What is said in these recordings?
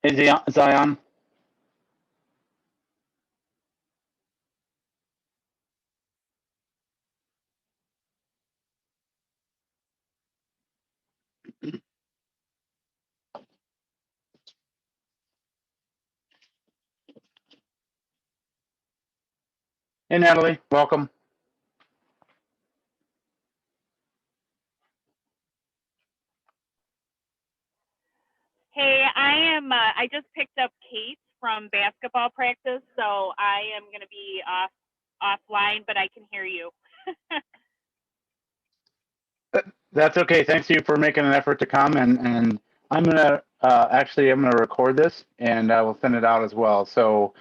Hey, Zion. Hey, Natalie. Welcome. Hey, I just picked up Kate from basketball practice, so I am going to be offline, but I can hear you. That's okay. Thanks to you for making an effort to come. And I'm gonna record this and I will send it out as well. So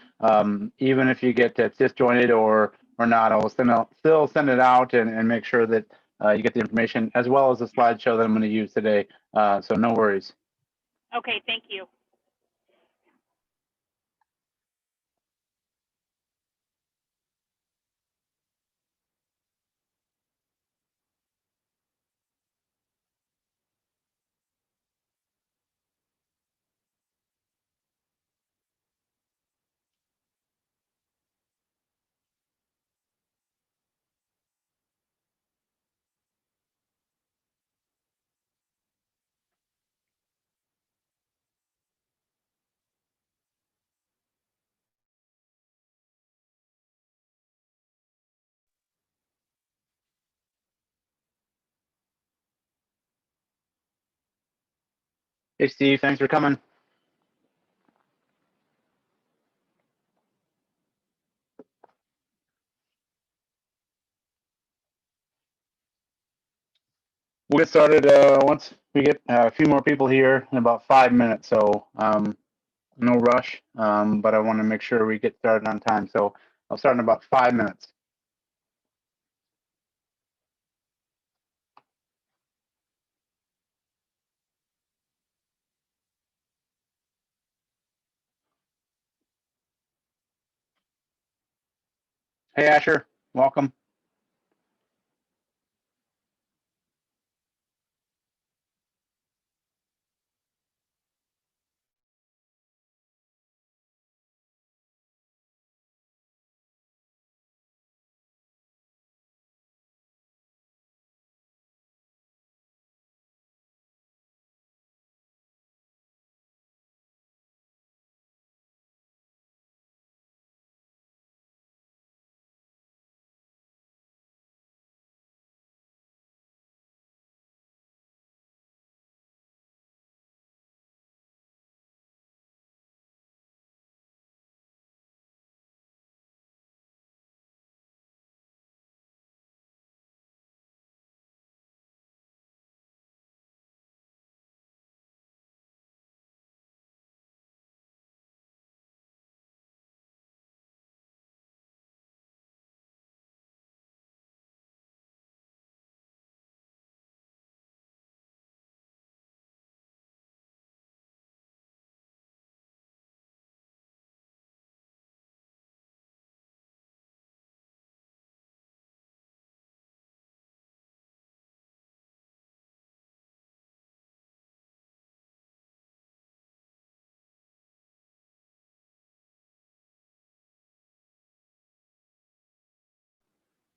even if you get disjointed or not, I will still send it out and make sure that you get the information as well as the slideshow that I'm going to use today. So no worries. Okay, thank you. Hey, Steve. Thanks for coming. We'll get started once we get a few more people here in about 5 minutes. So no rush, but I want to make sure we get started on time. So I'll start in about 5 minutes. Hey, Asher, welcome.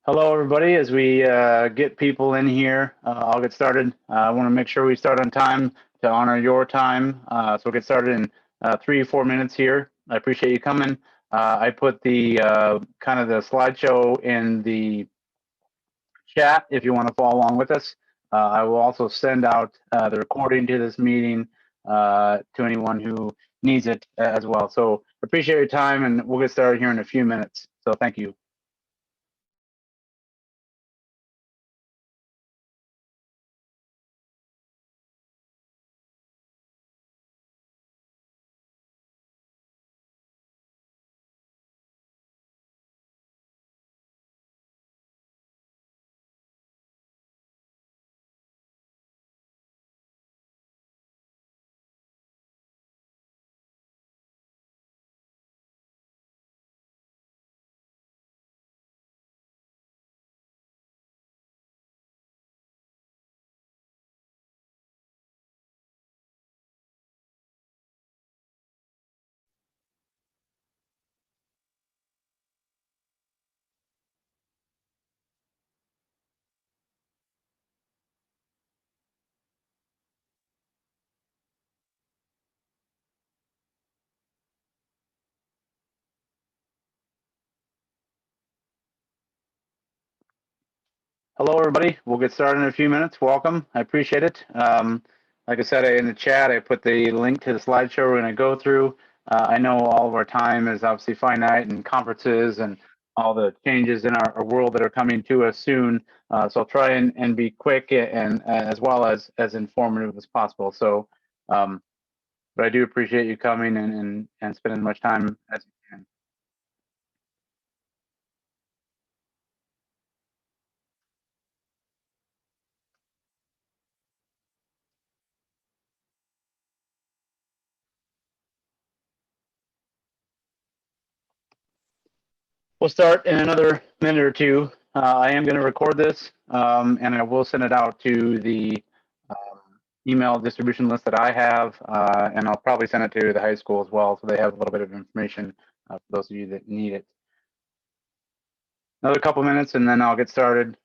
Hello, everybody. As we get people in here, I'll get started. I want to make sure we start on time to honor your time. So we'll get started in 3 or 4 minutes here. I appreciate you coming. I put the kind of the slideshow in the chat if you want to follow along with us. I will also send out the recording to this meeting to anyone who needs it as well. So appreciate your time, and we'll get started here in a few minutes. So thank you. Hello, everybody. We'll get started in a few minutes. Welcome. I appreciate it. Like I said in the chat, I put the link to the slideshow we're going to go through. I know all of our time is obviously finite and conferences and all the changes in our world that are coming to us soon. So I'll try and be quick and as well as informative as possible. So, but I do appreciate you coming and spending as much time as you can. We'll start in another minute or two. I am going to record this, and I will send it out to the email distribution list that I have, and I'll probably send it to the high school as well, so they have a little bit of information for those of you that need it. Another couple minutes, and then I'll get started.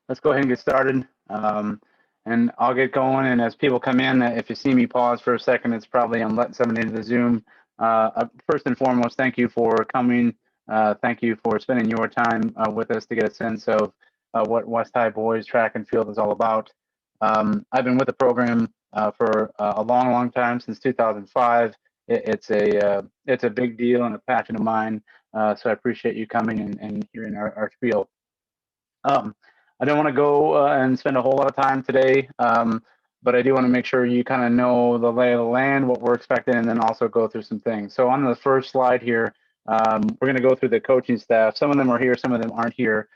Let's go ahead and get started. And I'll get going. And as people come in, if you see me pause for a second, it's probably I'm letting somebody into the Zoom. First and foremost, thank you for coming. Thank you for spending your time with us to get a sense of what West High Boys Track and Field is all about. I've been with the program for a long, long time, since 2005. It's a big deal and a passion of mine. So I appreciate you coming and hearing our spiel. I don't want to go and spend a whole lot of time today, but I do want to make sure you kind of know the lay of the land, what we're expecting, and then also go through some things. So on the first slide here, we're going to go through the coaching staff. Some of them are here, some of them aren't here.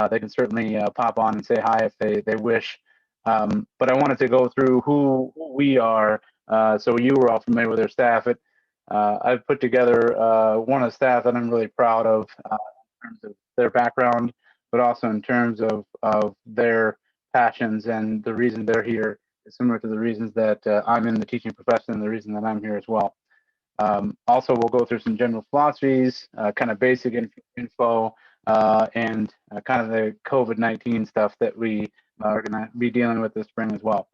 They can certainly pop on and say hi if they wish. But I wanted to go through who we are, so you were all familiar with their staff. I've put together one of the staff that I'm really proud of in terms of their background, but also in terms of their passions, and the reason they're here is similar to the reasons that I'm in the teaching profession and the reason that I'm here as well. Also, we'll go through some general philosophies, kind of basic info, and kind of the COVID-19 stuff that we are going to be dealing with this spring as well.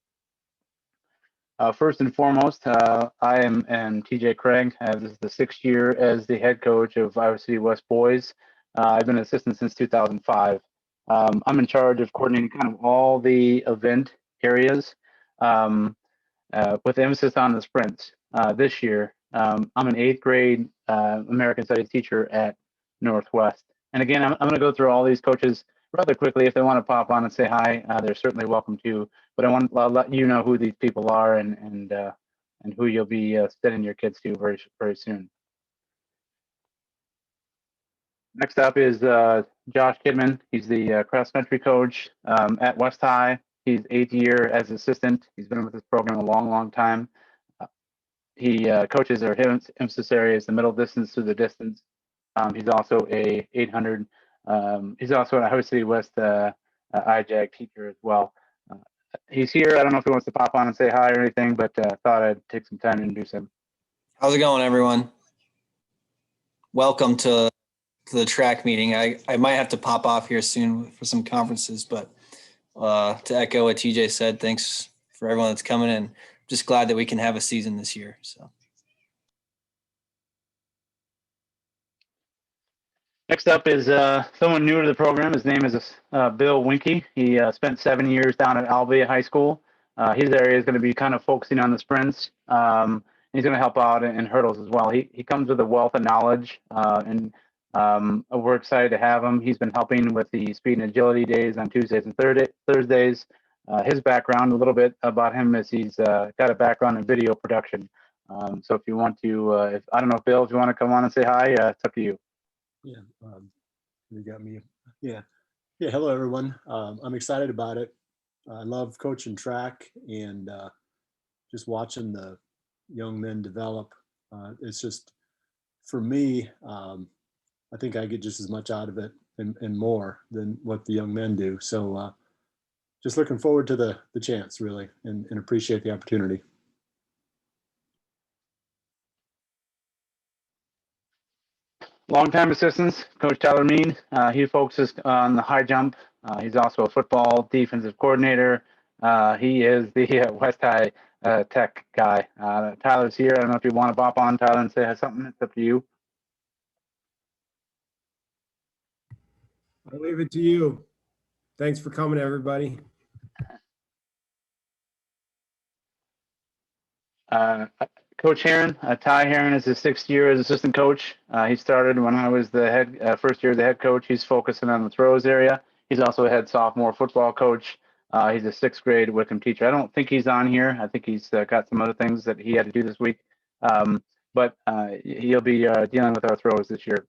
First and foremost, I am TJ Craig. This is the 6th year as the head coach of Iowa City West Boys. I've been an assistant since 2005. I'm in charge of coordinating kind of all the event areas, with emphasis on the sprints. This year, I'm an 8th grade American Studies teacher at Northwest. And again, I'm going to go through all these coaches rather quickly. If they want to pop on and say hi, they're certainly welcome to. But I want to let you know who these people are and who you'll be sending your kids to very, very soon. Next up is Josh Kidman. He's the cross country coach at West High. He's 8th year as assistant. He's been with this program a long, long time. He coaches our emphasis areas, the middle distance through the distance. He's also a 800. He's also an Iowa City West IJAG teacher as well. He's here. I don't know if he wants to pop on and say hi or anything, but thought I'd take some time to introduce him. How's it going, everyone? Welcome to the track meeting. I might have to pop off here soon for some conferences, but to echo what TJ said, thanks for everyone that's coming in. Just glad that we can have a season this year. So. Next up is someone new to the program. His name is Bill Winke. He spent 7 years down at Albia High School. His area is going to be kind of focusing on the sprints. He's going to help out in hurdles as well. He comes with a wealth of knowledge, and we're excited to have him. He's been helping with the speed and agility days on Tuesdays and Thursdays. His background, a little bit about him, is he's got a background in video production. So if you want to, I don't know, Bill, if you want to come on and say hi, it's up to you. Yeah, you got me. Yeah. Hello, everyone. I'm excited about it. I love coaching track and just watching the young men develop. It's just, for me, I think I get just as much out of it and more than what the young men do. So just looking forward to the chance, really, and appreciate the opportunity. Longtime assistants, Coach Tyler Mead. He focuses on the high jump. He's also a football defensive coordinator. He is the West High Tech guy. Tyler's here. I don't know if you want to bop on, Tyler, and say something. It's up to you. I'll leave it to you. Thanks for coming, everybody. Coach Heron, Ty Heron is his 6th year as assistant coach. He started when I was the first year as the head coach. He's focusing on the throws area. He's also a head sophomore football coach. He's a 6th grade Wickham teacher. I don't think he's on here. I think he's got some other things that he had to do this week. But he'll be dealing with our throws this year.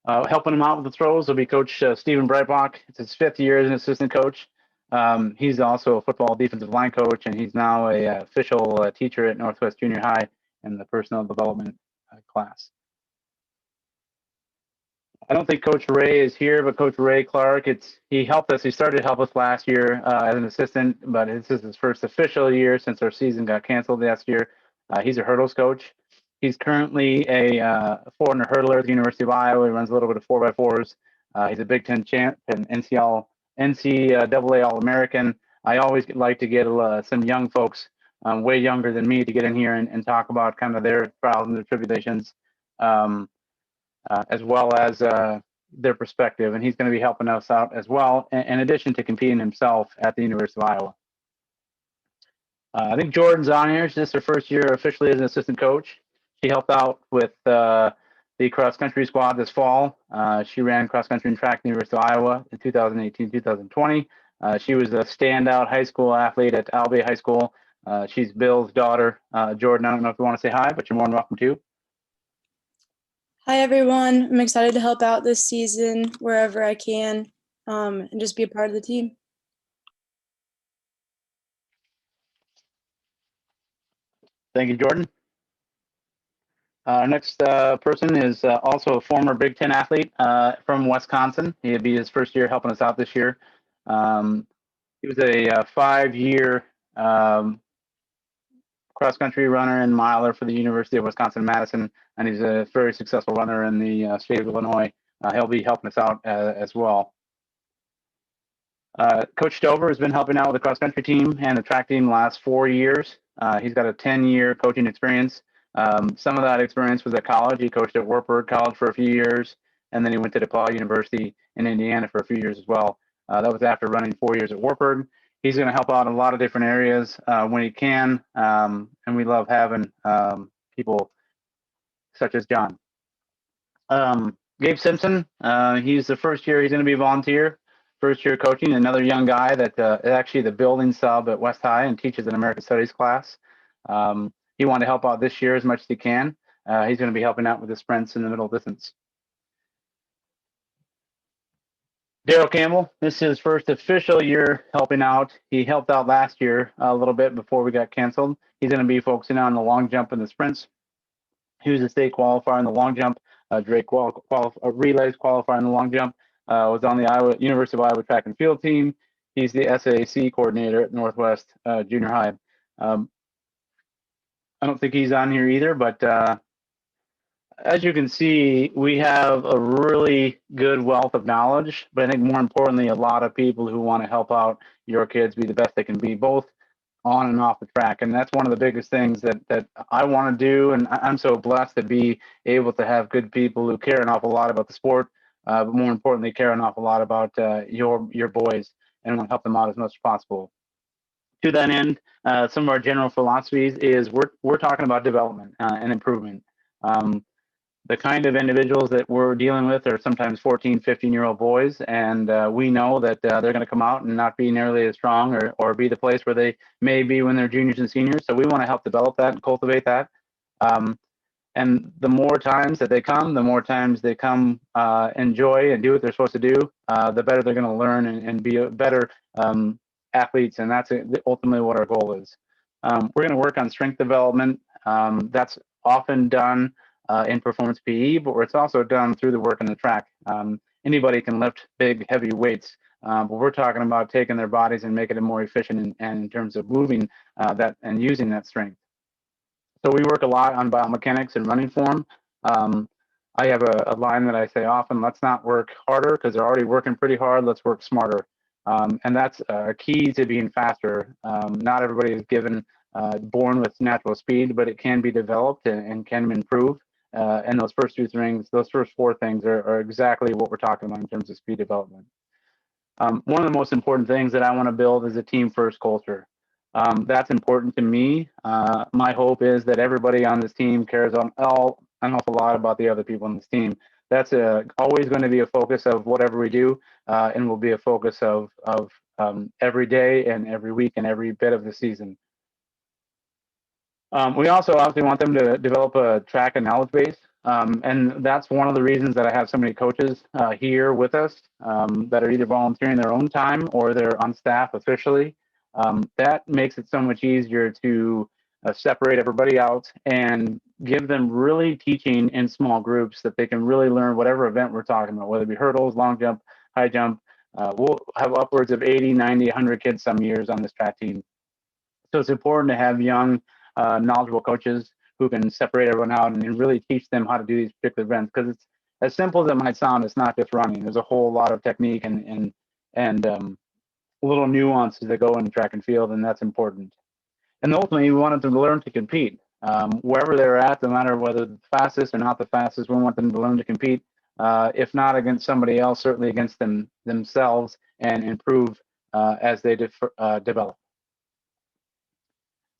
Helping him out with the throws will be Coach Stephen Breitbach. It's his 5th year as an assistant coach. He's also a football defensive line coach, and he's now a official teacher at Northwest Junior High in the personal development class. I don't think Coach Ray is here, but Coach Ray Clark, he helped us. He started to help us last year as an assistant, but this is his first official year since our season got canceled last year. He's a hurdles coach. He's currently a 400 hurdler at the University of Iowa. He runs a little bit of 4x4s. He's a Big Ten champ and NCAA All-American. I always like to get some young folks, way younger than me, to get in here and talk about kind of their trials and their tribulations, as well as their perspective. And he's going to be helping us out as well, in addition to competing himself at the University of Iowa. I think Jordan's on here. This is her first year officially as an assistant coach. She helped out with the cross-country squad this fall. She ran cross-country and track at the University of Iowa in 2018-2020. She was a standout high school athlete at Albay High School. She's Bill's daughter. Jordan, I don't know if you want to say hi, but you're more than welcome to. Hi, everyone. I'm excited to help out this season wherever I can and just be a part of the team. Thank you, Jordan. Next person is also a former Big Ten athlete from Wisconsin. He'll be his first year helping us out this year. He was a 5-year cross-country runner and miler for the University of Wisconsin-Madison, and he's a very successful runner in the state of Illinois. He'll be helping us out as well. Coach Stover has been helping out with the cross-country team and the track team the last 4 years. He's got a 10-year coaching experience. Some of that experience was at college. He coached at Wartburg College for a few years, and then he went to DePaul University in Indiana for a few years as well. That was after running 4 years at Wartburg. He's going to help out in a lot of different areas when he can, and we love having people such as John. Gabe Simpson, he's the first year he's going to be a volunteer. First year coaching, another young guy that is actually the building sub at West High and teaches an American Studies class. He wanted to help out this year as much as he can. He's going to be helping out with the sprints in the middle distance. Daryl Campbell, this is his first official year helping out. He helped out last year a little bit before we got canceled. He's going to be focusing on the long jump and the sprints. He was a state qualifier in the long jump. Drake relays qualifier in the long jump. Was on the University of Iowa track and field team. He's the SAC coordinator at Northwest Junior High. I don't think he's on here either, but as you can see, we have a really good wealth of knowledge, but I think more importantly, a lot of people who want to help out your kids be the best they can be, both on and off the track. And that's one of the biggest things that I want to do. And I'm so blessed to be able to have good people who care an awful lot about the sport, but more importantly, care an awful lot about your boys and want to help them out as much as possible. To that end, some of our general philosophies is we're talking about development and improvement. The kind of individuals that we're dealing with are sometimes 14, 15-year-old boys, and we know that they're going to come out and not be nearly as strong or be the place where they may be when they're juniors and seniors. So we want to help develop that and cultivate that. And the more times that they come, enjoy and do what they're supposed to do, the better they're going to learn and be a better athletes. And that's ultimately what our goal is. We're going to work on strength development. That's often done in performance PE, but it's also done through the work in the track. Anybody can lift big, heavy weights, but we're talking about taking their bodies and making it more efficient and in terms of moving that and using that strength. So we work a lot on biomechanics and running form. I have a line that I say often: let's not work harder because they're already working pretty hard. Let's work smarter. And that's a key to being faster. Not everybody is born with natural speed, but it can be developed and can improve. And those first those first four things are exactly what we're talking about in terms of speed development. One of the most important things that I want to build is a team first culture. That's important to me. My hope is that everybody on this team cares an awful lot about the other people on this team. That's always going to be a focus of whatever we do, and will be a focus of every day and every week and every bit of the season. We also obviously want them to develop a track and knowledge base. And that's one of the reasons that I have so many coaches here with us that are either volunteering their own time or they're on staff officially. That makes it so much easier to separate everybody out and give them really teaching in small groups that they can really learn whatever event we're talking about, whether it be hurdles, long jump, high jump. We'll have upwards of 80, 90, 100 kids some years on this track team. So it's important to have young, knowledgeable coaches who can separate everyone out and really teach them how to do these particular events. Because it's as simple as it might sound, it's not just running. There's a whole lot of technique and little nuances that go into track and field, and that's important. And ultimately, we want them to learn to compete. Wherever they're at, no matter whether the fastest or not the fastest, we want them to learn to compete, if not against somebody else, certainly against themselves, and improve as they develop.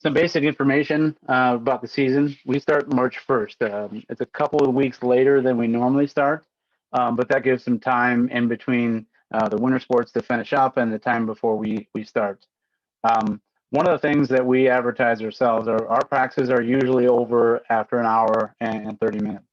Some basic information about the season. We start March 1st. It's a couple of weeks later than we normally start, but that gives some time in between the winter sports to finish up and the time before we start. One of the things that we advertise ourselves are our practices are usually over after an hour and 30 minutes.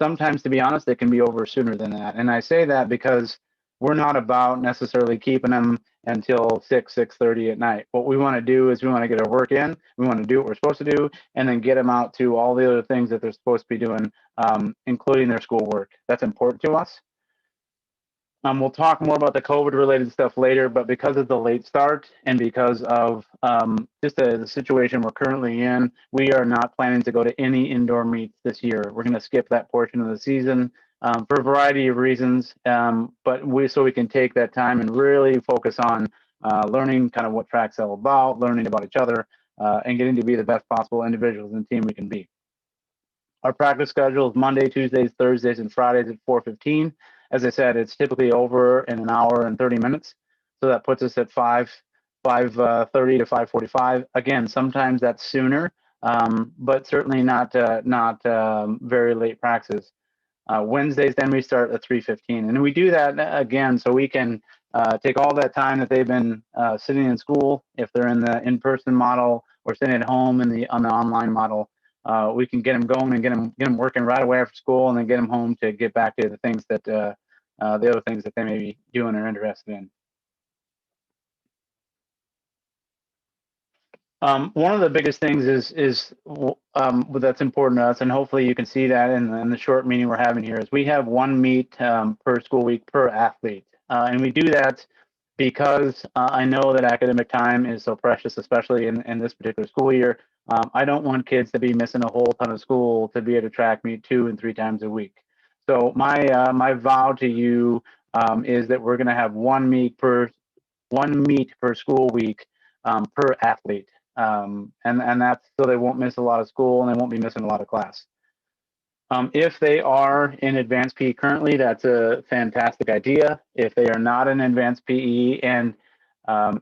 Sometimes, to be honest, it can be over sooner than that. And I say that because we're not about necessarily keeping them until 6:30 at night. What we want to do is we want to get our work in, we want to do what we're supposed to do, and then get them out to all the other things that they're supposed to be doing, including their schoolwork. That's important to us. We'll talk more about the COVID-related stuff later, but because of the late start and because of just the situation we're currently in, we are not planning to go to any indoor meets this year. We're going to skip that portion of the season for a variety of reasons, but so we can take that time and really focus on learning kind of what track's all about, learning about each other, and getting to be the best possible individuals and team we can be. Our practice schedule is Monday, Tuesdays, Thursdays, and Fridays at 4:15. As I said, it's typically over in an hour and 30 minutes. So that puts us at 5:30 to 5:45. Again, sometimes that's sooner, but certainly not very late practices. Wednesdays, then we start at 3:15. And we do that again so we can take all that time that they've been sitting in school, if they're in the in-person model or sitting at home on the online model. We can get them going and get them working right away after school, and then get them home to get back to the things that the other things that they may be doing or interested in. One of the biggest things is that's important to us, and hopefully you can see that in the short meeting we're having here, is we have one meet per school week per athlete, and we do that because I know that academic time is so precious, especially in this particular school year. I don't want kids to be missing a whole ton of school to be at a track meet 2 and 3 times a week. So my vow to you is that we're going to have one meet per school week per athlete, and that's so they won't miss a lot of school and they won't be missing a lot of class. If they are in advanced PE currently, that's a fantastic idea. If they are not in advanced PE and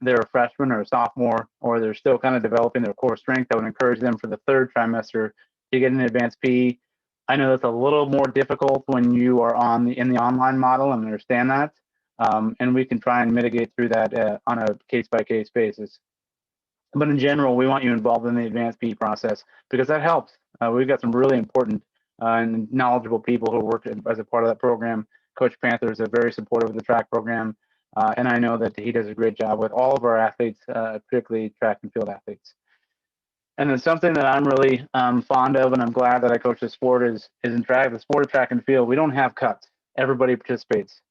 they're a freshman or a sophomore, or they're still kind of developing their core strength, I would encourage them for the 3rd trimester to get an advanced PE. I know that's a little more difficult when you are in the online model, and understand that. And we can try and mitigate through that on a case-by-case basis. But in general, we want you involved in the advanced PE process because that helps. We've got some really important and knowledgeable people who work as a part of that program. Coach Panther is very supportive of the track program, and I know that he does a great job with all of our athletes, particularly track and field athletes. And then something that I'm really fond of, and I'm glad that I coach the sport, is in track. The sport of track and field, we don't have cuts. Everybody participates.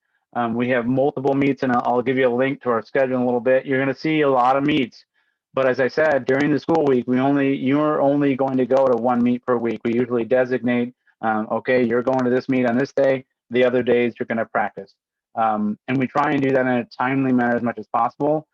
We have multiple meets, and I'll give you a link to our schedule in a little bit. You're going to see a lot of meets, but as I said, during the school week, you're only going to go to one meet per week. We usually designate, okay, you're going to this meet on this day. The other days you're going to practice, and we try and do that in a timely manner as much as possible.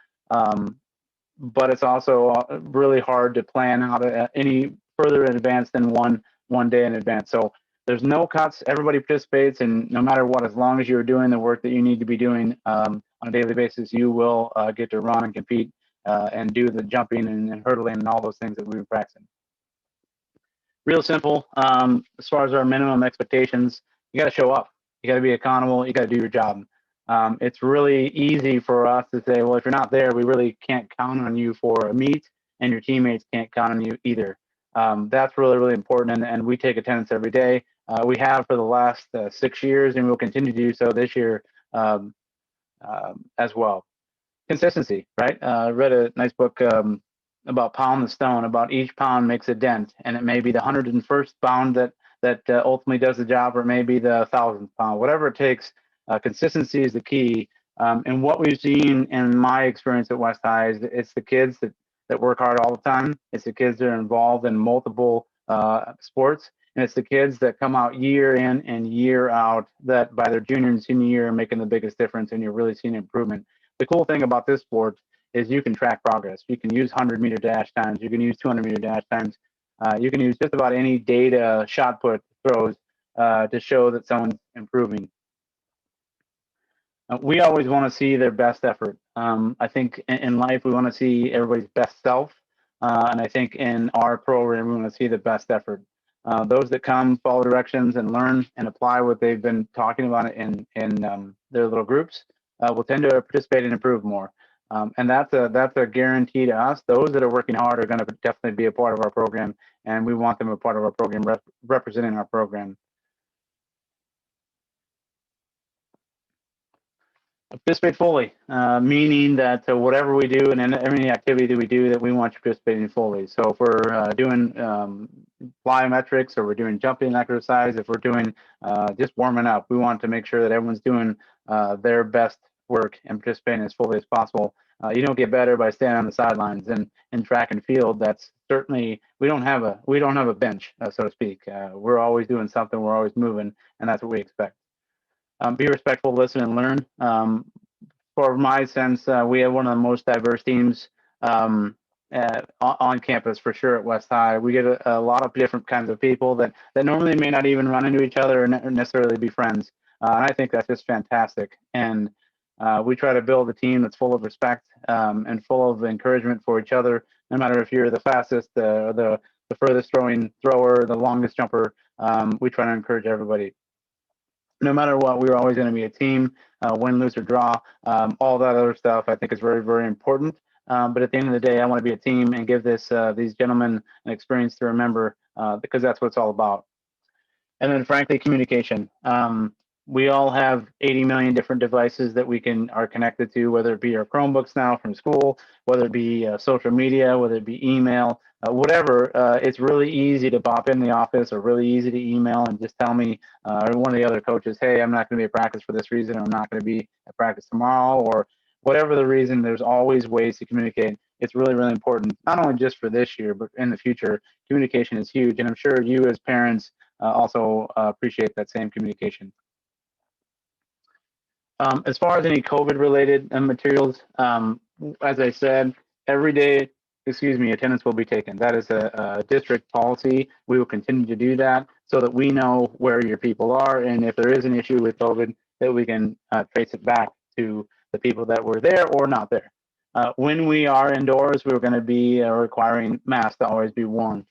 But it's also really hard to plan out any further in advance than one day in advance. So there's no cuts. Everybody participates, and no matter what, as long as you're doing the work that you need to be doing on a daily basis, you will get to run and compete and do the jumping and hurdling and all those things that we've been practicing. Real simple. As far as our minimum expectations, you got to show up. You got to be accountable. You got to do your job. It's really easy for us to say, well, if you're not there, we really can't count on you for a meet, and your teammates can't count on you either. That's really, really important, and we take attendance every day. We have for the last 6 years, and we'll continue to do so this year as well. Consistency, right? I read a nice book about pound the stone, about each pound makes a dent, and it may be the 101st pound that ultimately does the job, or maybe the 1,000th pound, whatever it takes. Consistency is the key. And what we've seen in my experience at West High is it's the kids that work hard all the time. It's the kids that are involved in multiple sports. And it's the kids that come out year in and year out that by their junior and senior year are making the biggest difference, and you're really seeing improvement. The cool thing about this sport is you can track progress. You can use 100-meter dash times. You can use 200-meter dash times. You can use just about any data shot put throws to show that someone's improving. We always want to see their best effort. I think in life, we want to see everybody's best self. And I think in our program, we want to see the best effort. Those that come, follow directions, and learn and apply what they've been talking about in their little groups will tend to participate and improve more. And that's a guarantee to us. Those that are working hard are going to definitely be a part of our program, and we want them a part of our program, representing our program. Participate fully, meaning that whatever we do and any activity that we do, that we want you participating fully. So if we're doing plyometrics, or we're doing jumping exercise, if we're doing just warming up, we want to make sure that everyone's doing their best work and participating as fully as possible. You don't get better by standing on the sidelines. And in track and field, that's certainly, we don't have a bench, so to speak. We're always doing something. We're always moving, and that's what we expect. Be respectful, listen, and learn. For my sense, we have one of the most diverse teams on campus, for sure, at West High. We get a lot of different kinds of people that normally may not even run into each other or necessarily be friends. And I think that's just fantastic. And we try to build a team that's full of respect and full of encouragement for each other, no matter if you're the fastest, the furthest throwing thrower, the longest jumper. We try to encourage everybody. No matter what, we're always going to be a team, win, lose, or draw. All that other stuff I think is very, very important. But at the end of the day, I want to be a team and give these gentlemen an experience to remember, because that's what it's all about. And then, frankly, communication. We all have 80 million different devices that we are connected to, whether it be our Chromebooks now from school, whether it be social media, whether it be email, whatever. It's really easy to pop in the office, or really easy to email and just tell me or one of the other coaches, hey, I'm not going to be at practice for this reason, or I'm not going to be at practice tomorrow, or whatever the reason. There's always ways to communicate. It's really, really important, not only just for this year, but in the future. Communication is huge, and I'm sure you as parents also appreciate that same communication. As far as any COVID-related materials, as I said, every day, attendance will be taken. That is a district policy. We will continue to do that so that we know where your people are, and if there is an issue with COVID, that we can trace it back to the people that were there or not there. When we are indoors, we're going to be requiring masks to always be worn.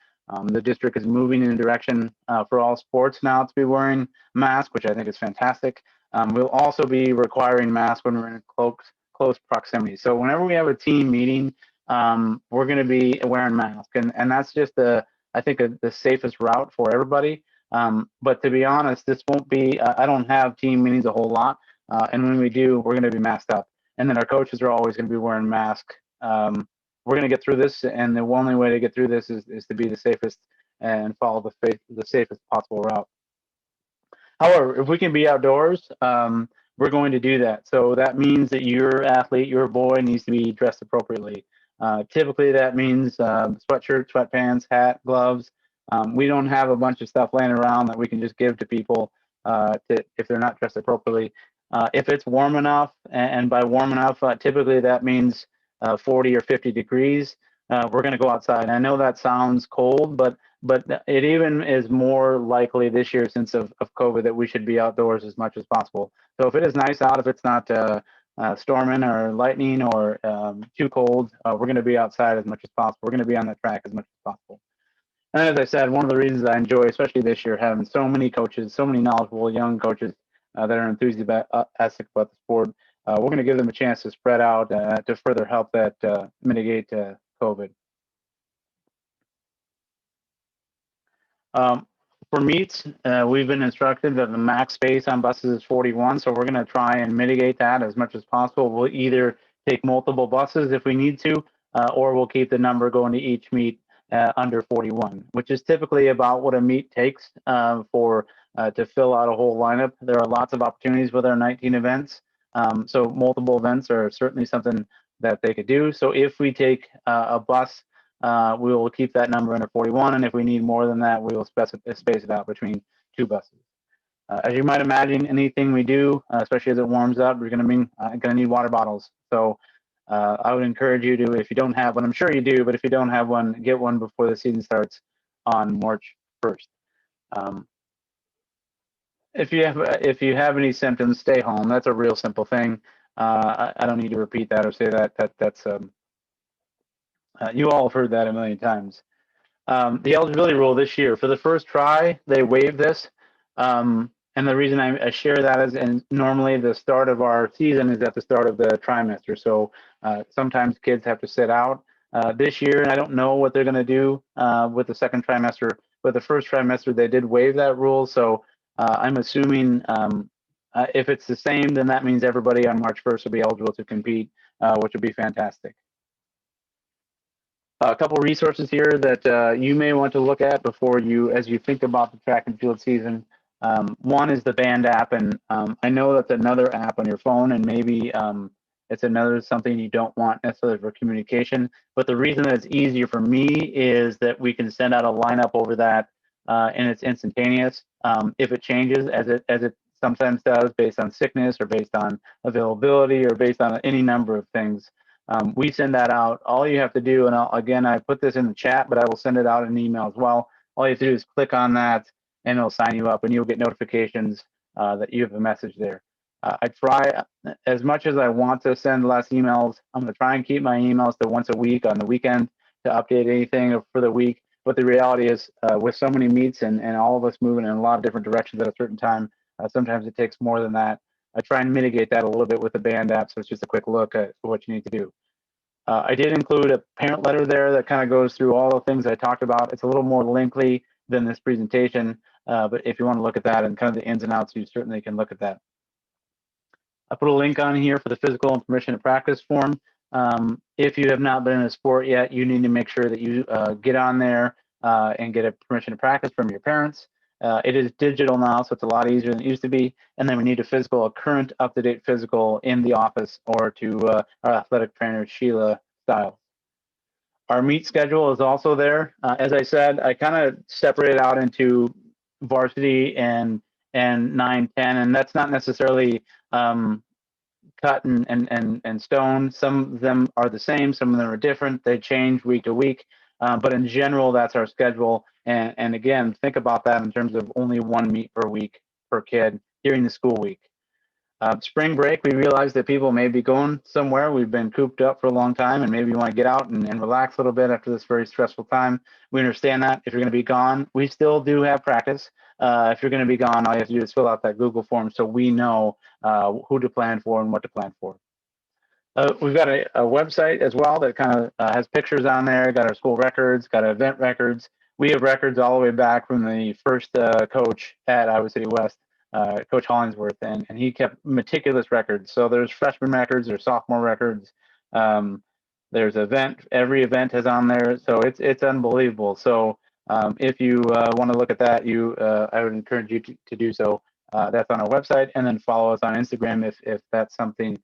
The district is moving in a direction for all sports now to be wearing masks, which I think is fantastic. We'll also be requiring masks when we're in close proximity. So whenever we have a team meeting, we're going to be wearing masks, and that's just the safest route for everybody. But to be honest, this won't be. I don't have team meetings a whole lot, and when we do, we're going to be masked up. And then our coaches are always going to be wearing masks we're going to get through this, and the only way to get through this is to be the safest and follow the safest possible route. However, if we can be outdoors, we're going to do that. So that means that your athlete, your boy, needs to be dressed appropriately. Typically, that means sweatshirt, sweatpants, hat, gloves. We don't have a bunch of stuff laying around that we can just give to people if they're not dressed appropriately. If it's warm enough, and by warm enough, typically that means 40 or 50 degrees, we're going to go outside. I know that sounds cold, but it even is more likely this year since of COVID that we should be outdoors as much as possible. So if it is nice out, if it's not storming or lightning or too cold, we're going to be outside as much as possible. We're going to be on the track as much as possible. And as I said, one of the reasons I enjoy, especially this year, having so many coaches, so many knowledgeable young coaches that are enthusiastic about the sport, we're going to give them a chance to spread out to further help that mitigate COVID. For meets, we've been instructed that the max space on buses is 41, so we're going to try and mitigate that as much as possible. We'll either take multiple buses if we need to, or we'll keep the number going to each meet under 41, which is typically about what a meet takes to fill out a whole lineup. There are lots of opportunities with our 19 events, so multiple events are certainly something that they could do. So if we take a bus, we will keep that number under 41, and if we need more than that, we will space it out between two buses. As you might imagine, anything we do, especially as it warms up, we're going to need water bottles. So I would encourage you to, if you don't have one, I'm sure you do, but if you don't have one, get one before the season starts on March 1st. If you have any symptoms, stay home. That's a real simple thing. I don't need to repeat that or say that. That's you all have heard that a million times. The eligibility rule this year, for the first try, they waived this. And the reason I share that is, and normally the start of our season is at the start of the trimester. So sometimes kids have to sit out. This year, and I don't know what they're going to do with the second trimester, but the first trimester, they did waive that rule. So I'm assuming if it's the same, then that means everybody on March 1st will be eligible to compete, which would be fantastic. A couple resources here that you may want to look at as you think about the track and field season. One is the Band app, and I know that's another app on your phone, and maybe it's another something you don't want necessarily for communication. But the reason that it's easier for me is that we can send out a lineup over that, and it's instantaneous. If it changes, as it sometimes does, based on sickness or based on availability or based on any number of things. We send that out. All you have to do, and again, I put this in the chat, but I will send it out in an email as well. All you have to do is click on that, and it'll sign you up, and you'll get notifications that you have a message there. I try, as much as I want to send less emails, I'm going to try and keep my emails to once a week on the weekend to update anything for the week. But the reality is, with so many meets and all of us moving in a lot of different directions at a certain time, sometimes it takes more than that. I try and mitigate that a little bit with the Band app, so it's just a quick look at what you need to do. I did include a parent letter there that kind of goes through all the things I talked about. It's a little more lengthy than this presentation, but if you want to look at that and kind of the ins and outs, you certainly can look at that. I put a link on here for the physical and permission to practice form. If you have not been in a sport yet, you need to make sure that you get on there and get a permission to practice from your parents. It is digital now, so it's a lot easier than it used to be. And then we need a current up-to-date physical in the office or to our athletic trainer, Sheila Stiles. Our meet schedule is also there. As I said, I kind of separated out into varsity and 9-10, and that's not necessarily cut and stone. Some of them are the same, some of them are different. They change week to week, but in general, that's our schedule. And again, think about that in terms of only one meet per week per kid during the school week. Spring break, we realize that people may be going somewhere. We've been cooped up for a long time, and maybe you want to get out and relax a little bit after this very stressful time. We understand that. If you're going to be gone, we still do have practice. If you're going to be gone, all you have to do is fill out that Google form so we know who to plan for and what to plan for. We've got a website as well that kind of has pictures on there, got our school records, got our event records. We have records all the way back from the first coach at Iowa City West, Coach Hollingsworth, and he kept meticulous records. So there's freshman records, there's sophomore records. There's every event is on there, so it's unbelievable. So if you want to look at that, I would encourage you to do so. That's on our website, and then follow us on Instagram if that's something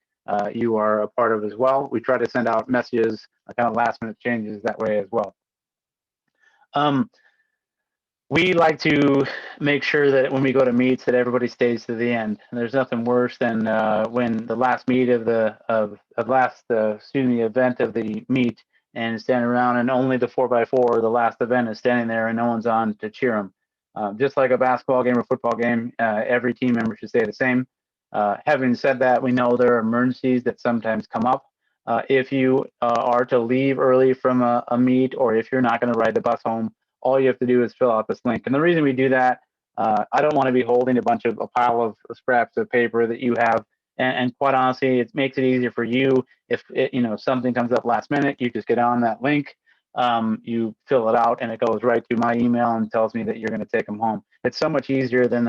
you are a part of as well. We try to send out messages, kind of last minute changes that way as well. We like to make sure that when we go to meets that everybody stays to the end. And there's nothing worse than when the last meet of the event of the meet and standing around and only the 4x4, the last event, is standing there and no one's on to cheer them. Just like a basketball game or football game, every team member should stay the same. Having said that, we know there are emergencies that sometimes come up. If you are to leave early from a meet, or if you're not going to ride the bus home, all you have to do is fill out this link. And the reason we do that, I don't want to be holding a pile of scraps of paper that you have. And quite honestly, it makes it easier for you. If something comes up last minute, you just get on that link, you fill it out, and it goes right to my email and tells me that you're going to take them home. It's so much easier than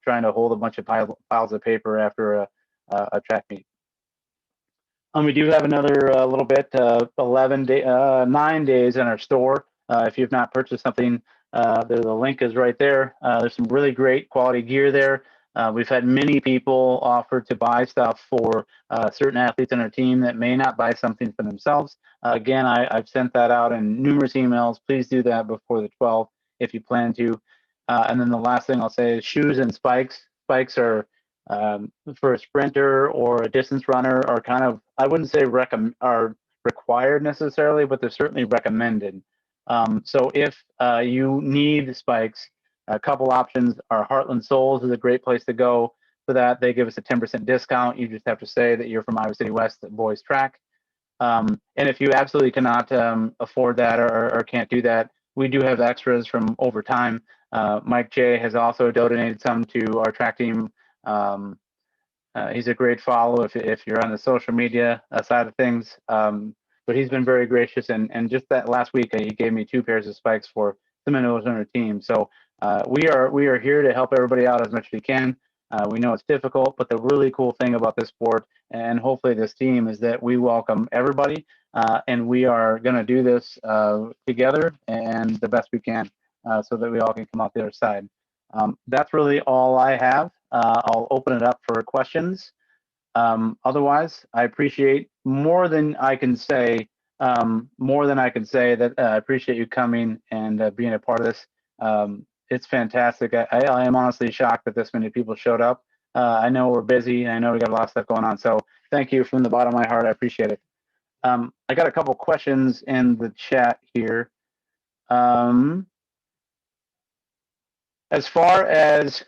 trying to hold a bunch of piles of paper after a track meet. We do have another little bit, 9 days in our store. If you've not purchased something, the link is right there. There's some really great quality gear there. We've had many people offer to buy stuff for certain athletes on our team that may not buy something for themselves. Again, I've sent that out in numerous emails. Please do that before the 12th if you plan to. And then the last thing I'll say is shoes and spikes. Spikes are for a sprinter or a distance runner are kind of, I wouldn't say are required necessarily, but they're certainly recommended. So if you need spikes, a couple options are Heartland Soles is a great place to go for that. They give us a 10% discount. You just have to say that you're from Iowa City West Boys Track. And if you absolutely cannot afford that or can't do that, we do have extras from overtime. Mike J has also donated some to our track team. He's a great follow if you're on the social media side of things. But he's been very gracious, and just that last week he gave me 2 pairs of spikes for some individuals on our team. So we are here to help everybody out as much as we can. We know it's difficult, but the really cool thing about this sport and hopefully this team is that we welcome everybody, and we are going to do this together and the best we can, so that we all can come out the other side. That's really all I have. I'll open it up for questions. Otherwise, I appreciate more than I can say that I appreciate you coming and being a part of this. It's fantastic. I am honestly shocked that this many people showed up. I know we're busy. I know we got a lot of stuff going on. So thank you from the bottom of my heart. I appreciate it. I got a couple questions in the chat here. As far as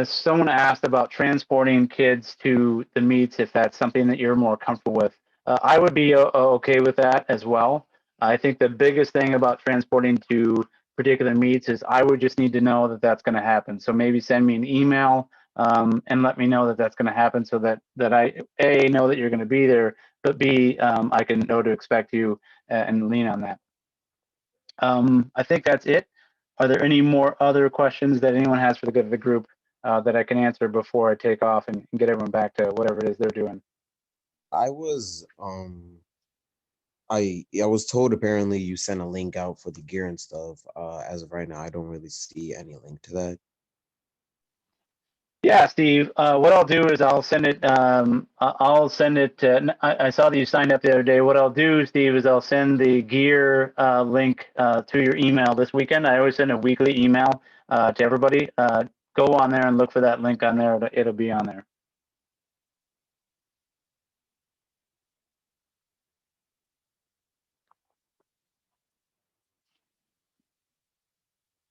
someone asked about transporting kids to the meets, if that's something that you're more comfortable with, I would be okay with that as well. I think the biggest thing about transporting to particular meets is I would just need to know that that's going to happen. So maybe send me an email and let me know that that's going to happen, so that I A, know that you're going to be there, but B, I can know to expect you and lean on that. I think that's it. Are there any more other questions that anyone has for the good of the group that I can answer before I take off and get everyone back to whatever it is they're doing? I was I was told apparently you sent a link out for the gear and stuff. As of right now, I don't really see any link to that. Yeah, Steve. What I'll do is I'll send it. I'll send it. I saw that you signed up the other day. What I'll do, Steve, is I'll send the gear link to your email this weekend. I always send a weekly email to everybody. Go on there and look for that link on there. It'll be on there.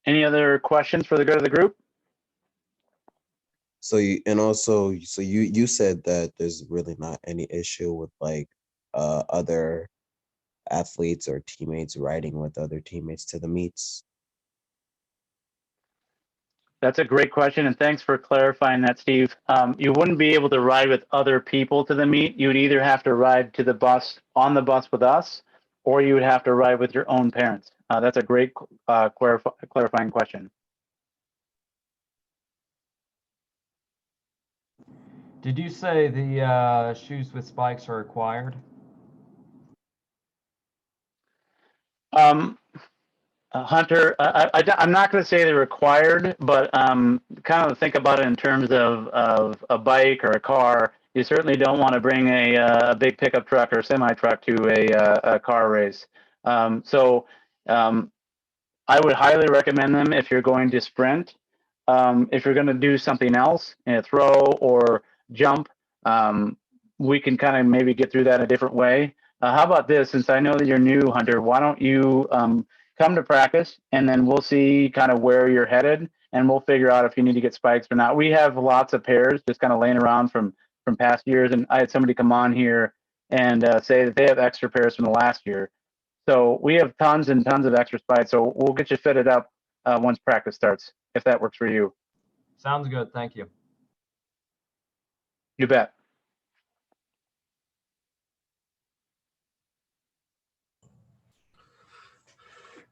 Any other questions for the good of the group? So you said that there's really not any issue with like other athletes or teammates riding with other teammates to the meets. That's a great question, and thanks for clarifying that, Steve. You wouldn't be able to ride with other people to the meet. You would either have to ride to the bus, on the bus with us, or you would have to ride with your own parents. That's a great clarifying question. Did you say the shoes with spikes are required? Hunter, I'm not going to say they're required, but kind of think about it in terms of a bike or a car. You certainly don't want to bring a big pickup truck or semi truck to a car race. So I would highly recommend them if you're going to sprint. If you're going to do something else, throw or jump, we can kind of maybe get through that a different way. How about this? Since I know that you're new, Hunter, why don't you come to practice and then we'll see kind of where you're headed and we'll figure out if you need to get spikes or not. We have lots of pairs just kind of laying around from past years, and I had somebody come on here and say that they have extra pairs from the last year. So we have tons and tons of extra spikes. So we'll get you fitted up once practice starts, if that works for you. Sounds good. Thank you. You bet.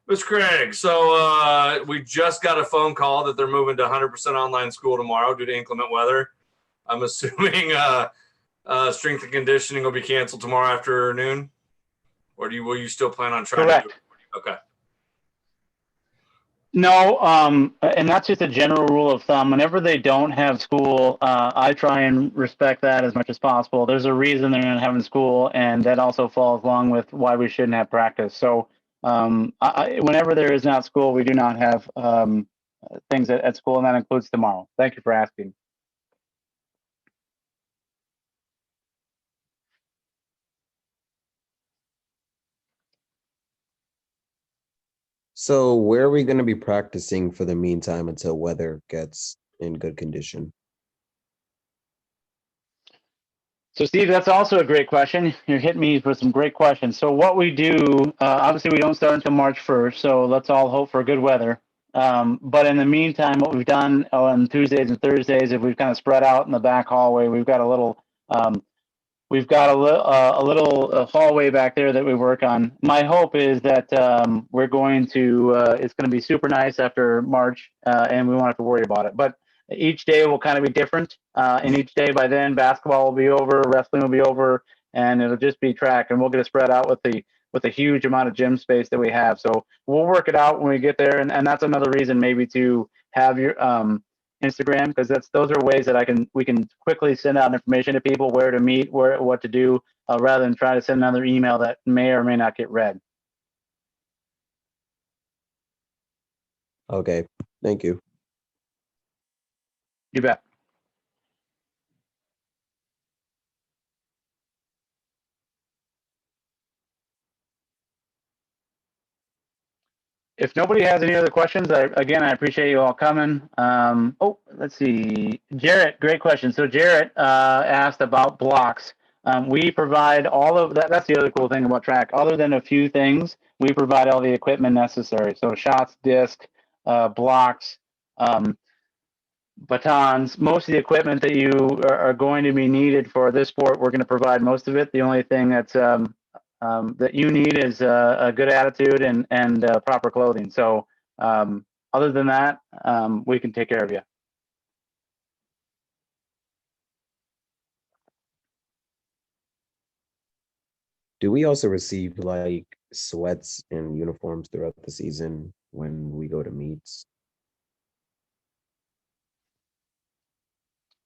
Mr. Craig, so we just got a phone call that they're moving to 100% online school tomorrow due to inclement weather. I'm assuming strength and conditioning will be canceled tomorrow afternoon, or will you still plan on trying Correct. to do it? Okay. No, and that's just a general rule of thumb. Whenever they don't have school, I try and respect that as much as possible. There's a reason they're not having school, and that also falls along with why we shouldn't have practice. So whenever there is not school, we do not have things at school, and that includes tomorrow. Thank you for asking. So where are we going to be practicing for the meantime until weather gets in good condition? So Steve, that's also a great question. You're hitting me with some great questions. So what we do, obviously we don't start until March 1st, so let's all hope for good weather. But in the meantime, what we've done on Tuesdays and Thursdays, if we've kind of spread out in the back hallway, we've got a little hallway back there that we work on. My hope is that we're going to, it's going to be super nice after March, and we won't have to worry about it. But each day will kind of be different, and each day by then basketball will be over, wrestling will be over, and it'll just be track, and we'll get it spread out with the huge amount of gym space that we have. So we'll work it out when we get there, and that's another reason maybe to have your Instagram, because those are ways that we can quickly send out information to people where to meet, what to do, rather than try to send another email that may or may not get read. Okay, thank you. You bet. If nobody has any other questions, again, I appreciate you all coming. Let's see. Jarrett, great question. So Jarrett asked about blocks. We provide all of that. That's the other cool thing about track. Other than a few things, we provide all the equipment necessary. So shots, disc, blocks, batons. Most of the equipment that you are going to be needed for this sport, we're going to provide most of it. The only thing that's that you need is a good attitude and proper clothing. So other than that, we can take care of you. Do we also receive like sweats and uniforms throughout the season when we go to meets?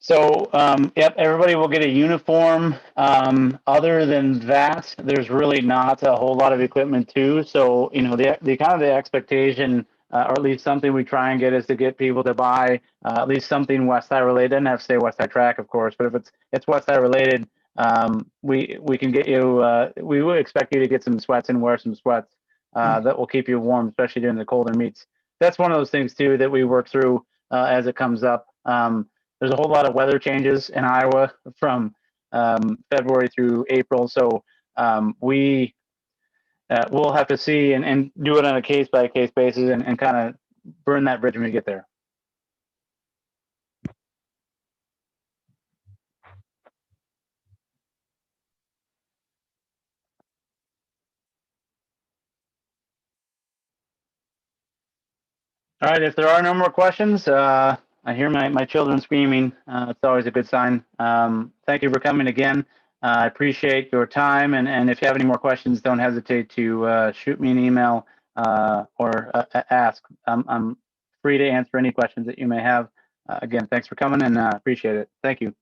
So, yep, everybody will get a uniform. Other than that, there's really not a whole lot of equipment too. So, the kind of the expectation, or at least something we try and get, is to get people to buy at least something West Side related. Doesn't have to say West Side Track, of course, but if it's West Side related, we can get you. We would expect you to get some sweats and wear some sweats that will keep you warm, especially during the colder meets. That's one of those things too that we work through as it comes up. There's a whole lot of weather changes in Iowa from February through April. So we'll have to see and do it on a case by case basis and kind of burn that bridge when we get there. All right, if there are no more questions, I hear my children screaming. It's always a good sign. Thank you for coming again. I appreciate your time, and if you have any more questions, don't hesitate to shoot me an email or ask. I'm free to answer any questions that you may have. Again, thanks for coming, and appreciate it. Thank you.